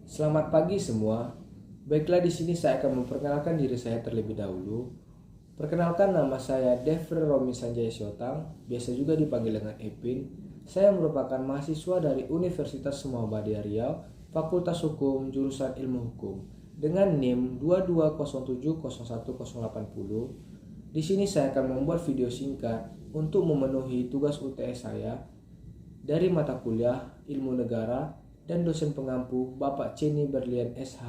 Selamat pagi semua. Baiklah, di sini saya akan memperkenalkan diri saya terlebih dahulu. Perkenalkan, nama saya Devre Romi Sanjaya Siotang, biasa juga dipanggil dengan Epin. Saya merupakan mahasiswa dari Universitas Muhammadiyah Riau, Fakultas Hukum, jurusan Ilmu Hukum, dengan NIM 22070180. Di sini saya akan membuat video singkat untuk memenuhi tugas UTS saya dari mata kuliah Ilmu Negara dan dosen pengampu Bapak Ceni Berlian SH.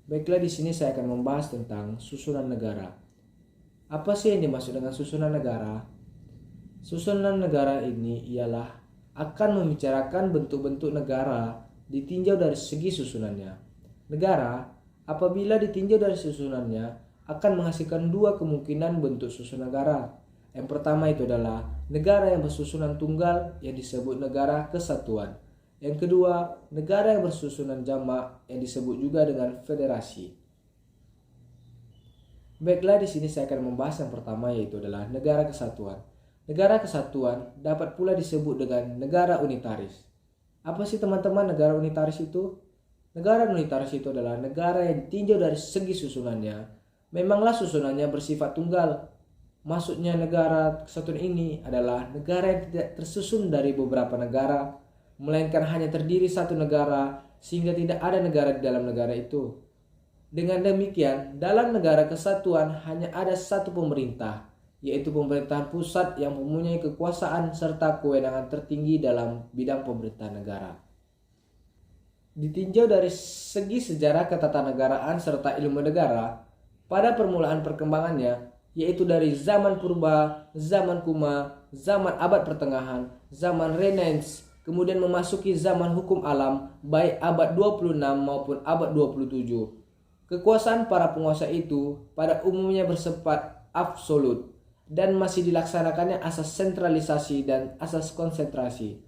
Baiklah, di sini saya akan membahas tentang susunan negara. Apa sih yang dimaksud dengan susunan negara? Susunan negara ini ialah akan membicarakan bentuk-bentuk negara ditinjau dari segi susunannya. Negara, apabila ditinjau dari susunannya, akan menghasilkan dua kemungkinan bentuk susunan negara. Yang pertama itu adalah negara yang bersusunan tunggal yang disebut negara kesatuan. Yang kedua, negara yang bersusunan jamak yang disebut juga dengan federasi. Baiklah, di sini saya akan membahas yang pertama, yaitu adalah negara kesatuan. Negara kesatuan dapat pula disebut dengan negara unitaris. Apa sih teman-teman negara unitaris itu? Negara unitaris itu adalah negara yang ditinjau dari segi susunannya. Memanglah susunannya bersifat tunggal. Maksudnya negara kesatuan ini adalah negara yang tidak tersusun dari beberapa negara, melainkan hanya terdiri satu negara, sehingga tidak ada negara di dalam negara itu. Dengan demikian, dalam negara kesatuan hanya ada satu pemerintah, yaitu pemerintahan pusat yang mempunyai kekuasaan serta kewenangan tertinggi dalam bidang pemerintahan negara. Ditinjau dari segi sejarah ketatanegaraan serta ilmu negara, pada permulaan perkembangannya, yaitu dari zaman purba, zaman kuma, zaman abad pertengahan, zaman Renaissance, kemudian memasuki zaman hukum alam, baik abad 26 maupun abad 27. Kekuasaan para penguasa itu pada umumnya bersifat absolut dan masih dilaksanakannya asas sentralisasi dan asas konsentrasi.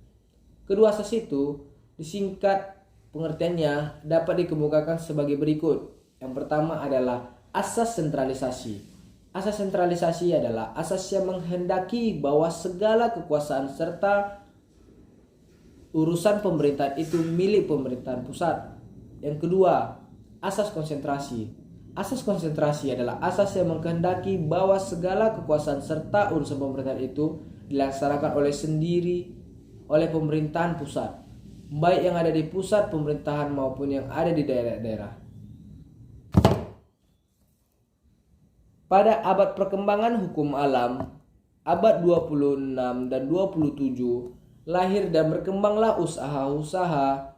Kedua asas itu disingkat pengertiannya dapat dikemukakan sebagai berikut. Yang pertama adalah asas sentralisasi. Asas sentralisasi adalah asas yang menghendaki bahwa segala kekuasaan serta urusan pemerintahan itu milik pemerintahan pusat. Yang kedua, asas konsentrasi. Asas konsentrasi adalah asas yang menghendaki bahwa segala kekuasaan serta urusan pemerintahan itu dilaksanakan oleh pemerintahan pusat, baik yang ada di pusat pemerintahan maupun yang ada di daerah-daerah. Pada abad perkembangan hukum alam, abad 26 dan 27, lahir dan berkembanglah usaha-usaha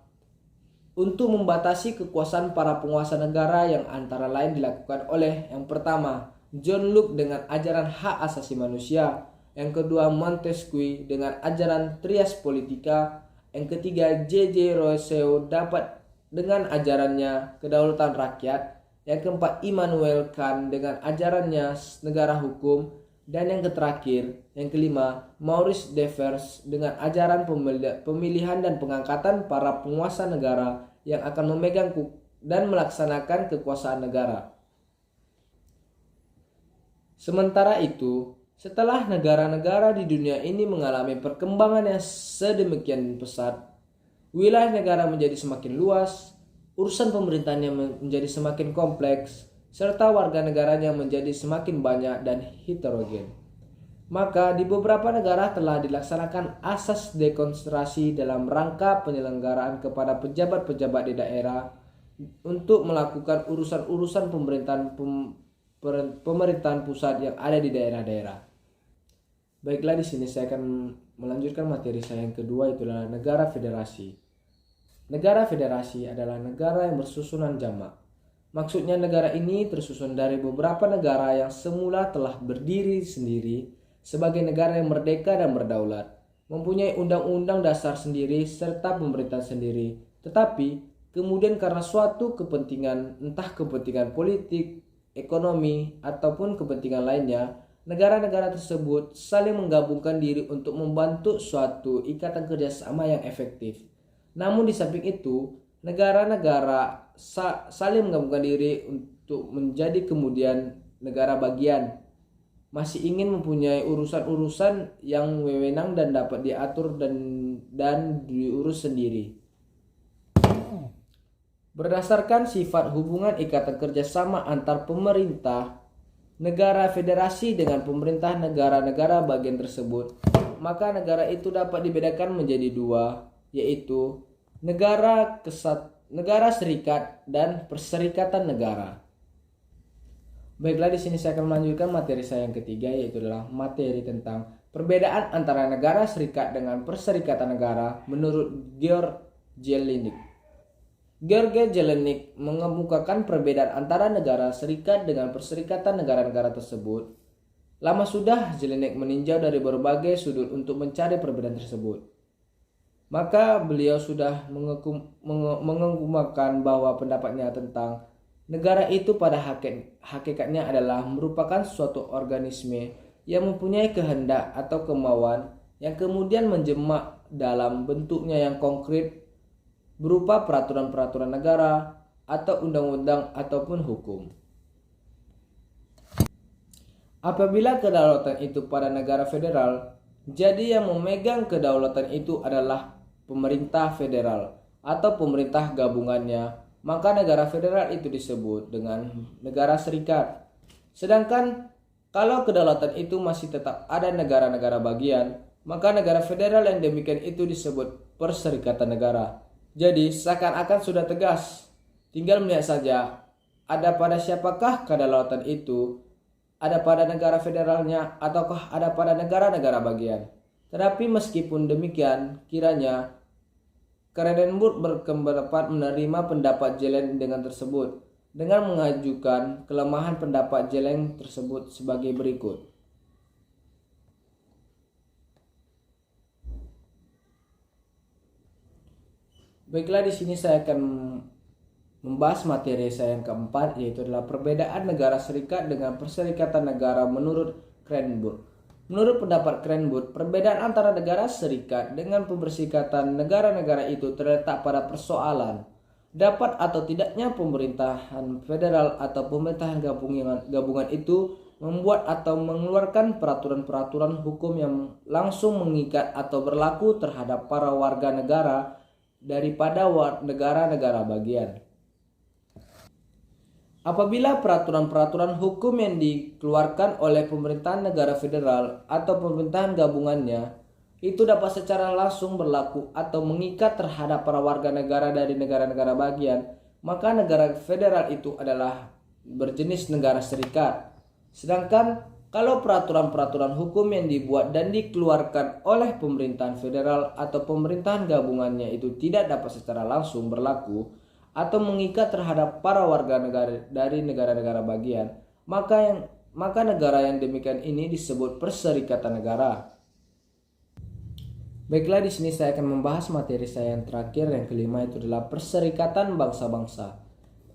untuk membatasi kekuasaan para penguasa negara yang antara lain dilakukan oleh yang pertama, John Locke dengan ajaran hak asasi manusia, yang kedua Montesquieu dengan ajaran trias politica, yang ketiga J.J. Rousseau dapat dengan ajarannya kedaulatan rakyat, yang keempat Immanuel Kant dengan ajarannya negara hukum, dan yang terakhir, yang kelima, Maurice Devers dengan ajaran pemilihan dan pengangkatan para penguasa negara yang akan memegang dan melaksanakan kekuasaan negara. Sementara itu, setelah negara-negara di dunia ini mengalami perkembangan yang sedemikian pesat, wilayah negara menjadi semakin luas, urusan pemerintahannya menjadi semakin kompleks, serta warga negaranya menjadi semakin banyak dan heterogen. Maka di beberapa negara telah dilaksanakan asas dekonsentrasi dalam rangka penyelenggaraan kepada pejabat-pejabat di daerah untuk melakukan urusan-urusan pemerintahan pusat yang ada di daerah-daerah. Baiklah, di sini saya akan melanjutkan materi saya yang kedua, itulah negara federasi. Negara federasi adalah negara yang bersusunan jamak. Maksudnya negara ini tersusun dari beberapa negara yang semula telah berdiri sendiri sebagai negara yang merdeka dan berdaulat, mempunyai undang-undang dasar sendiri serta pemerintahan sendiri. Tetapi kemudian karena suatu kepentingan, entah kepentingan politik, ekonomi, ataupun kepentingan lainnya, negara-negara tersebut saling menggabungkan diri untuk membentuk suatu ikatan kerjasama yang efektif. Namun di samping itu, negara-negara saling menggabungkan diri untuk menjadi kemudian negara bagian, masih ingin mempunyai urusan-urusan yang wewenang dan dapat diatur dan diurus sendiri. Berdasarkan sifat hubungan ikatan kerjasama antar pemerintah negara federasi dengan pemerintah negara-negara bagian tersebut, maka negara itu dapat dibedakan menjadi dua, yaitu negara serikat dan perserikatan negara. Baiklah, di sini saya akan melanjutkan materi saya yang ketiga, yaitu adalah materi tentang perbedaan antara negara serikat dengan perserikatan negara menurut Georg Jelinek. Georg Jelinek mengemukakan perbedaan antara negara serikat dengan perserikatan negara-negara tersebut. Lama sudah Jelinek meninjau dari berbagai sudut untuk mencari perbedaan tersebut. Maka beliau sudah mengemukakan bahwa pendapatnya tentang negara itu pada hakikatnya adalah merupakan suatu organisme yang mempunyai kehendak atau kemauan yang kemudian menjemak dalam bentuknya yang konkret berupa peraturan-peraturan negara atau undang-undang ataupun hukum. Apabila kedaulatan itu pada negara federal, jadi yang memegang kedaulatan itu adalah pemerintah federal atau pemerintah gabungannya, maka negara federal itu disebut dengan negara serikat. Sedangkan kalau kedaulatan itu masih tetap ada negara-negara bagian, maka negara federal yang demikian itu disebut perserikatan negara. Jadi seakan-akan sudah tegas, tinggal melihat saja ada pada siapakah kedaulatan itu, ada pada negara federalnya ataukah ada pada negara-negara bagian. Tetapi meskipun demikian, kiranya Kredenburg berpendapat menerima pendapat Jelen dengan tersebut, dengan mengajukan kelemahan pendapat Jelen tersebut sebagai berikut. Baiklah, di sini saya akan membahas materi saya yang keempat, yaitu adalah perbedaan negara serikat dengan perserikatan negara menurut Kredenburg. Menurut pendapat Kredenburg, perbedaan antara negara serikat dengan perserikatan negara-negara itu terletak pada persoalan dapat atau tidaknya pemerintahan federal atau pemerintahan gabungan itu membuat atau mengeluarkan peraturan-peraturan hukum yang langsung mengikat atau berlaku terhadap para warga negara daripada negara-negara bagian. Apabila peraturan-peraturan hukum yang dikeluarkan oleh pemerintahan negara federal atau pemerintahan gabungannya itu dapat secara langsung berlaku atau mengikat terhadap para warga negara dari negara-negara bagian, maka negara federal itu adalah berjenis negara serikat. Sedangkan kalau peraturan-peraturan hukum yang dibuat dan dikeluarkan oleh pemerintahan federal atau pemerintahan gabungannya itu tidak dapat secara langsung berlaku atau mengikat terhadap para warga negara dari negara-negara bagian, maka negara yang demikian ini disebut perserikatan negara. Baiklah, di sini saya akan membahas materi saya yang terakhir, yang kelima, itu adalah perserikatan bangsa-bangsa.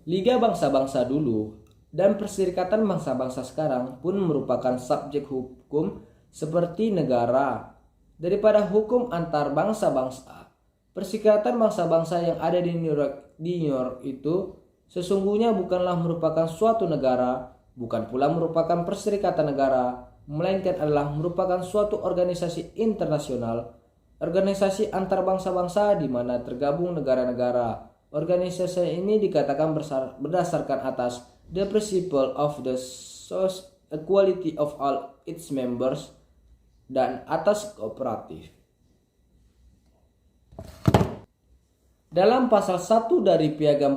Liga bangsa-bangsa dulu dan perserikatan bangsa-bangsa sekarang pun merupakan subjek hukum seperti negara daripada hukum antar bangsa-bangsa. Perserikatan bangsa-bangsa yang ada di New York itu sesungguhnya bukanlah merupakan suatu negara, bukan pula merupakan perserikatan negara, melainkan adalah merupakan suatu organisasi internasional, organisasi antar bangsa-bangsa di mana tergabung negara-negara. Organisasi ini dikatakan berdasarkan atas the principle of the equality of all its members dan atas kooperatif. Dalam pasal 1 dari Piagam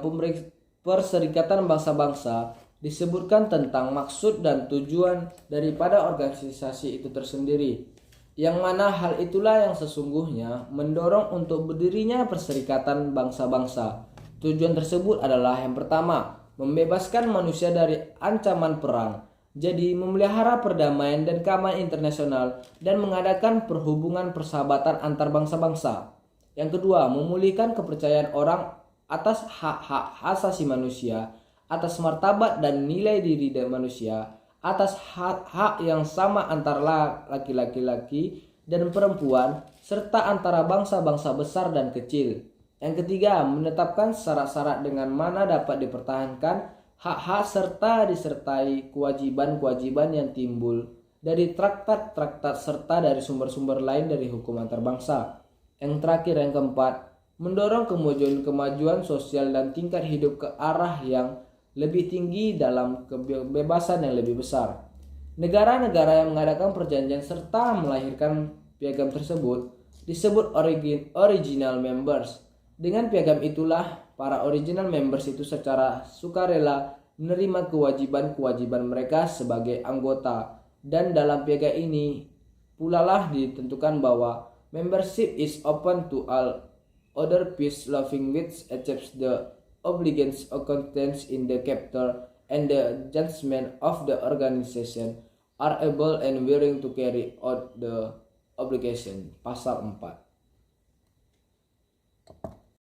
Perserikatan Bangsa-Bangsa disebutkan tentang maksud dan tujuan daripada organisasi itu tersendiri, yang mana hal itulah yang sesungguhnya mendorong untuk berdirinya perserikatan bangsa-bangsa. Tujuan tersebut adalah yang pertama, membebaskan manusia dari ancaman perang, jadi memelihara perdamaian dan keamanan internasional dan mengadakan perhubungan persahabatan antar bangsa-bangsa. Yang kedua, memulihkan kepercayaan orang atas hak-hak asasi manusia, atas martabat dan nilai diri manusia, atas hak-hak yang sama antara laki-laki dan perempuan, serta antara bangsa-bangsa besar dan kecil. Yang ketiga, menetapkan syarat-syarat dengan mana dapat dipertahankan hak-hak serta disertai kewajiban-kewajiban yang timbul dari traktat-traktat serta dari sumber-sumber lain dari hukum antar bangsa. Yang terakhir, yang keempat, mendorong kemajuan sosial dan tingkat hidup ke arah yang lebih tinggi dalam kebebasan yang lebih besar. Negara-negara yang mengadakan perjanjian serta melahirkan piagam tersebut disebut original members. Dengan piagam itulah para original members itu secara sukarela menerima kewajiban-kewajiban mereka sebagai anggota, dan dalam piagam ini pula lah ditentukan bahwa membership is open to all other peace-loving which accepts the obligations contained in the chapter and the judgment of the organization are able and willing to carry out the obligation. Pasal 4.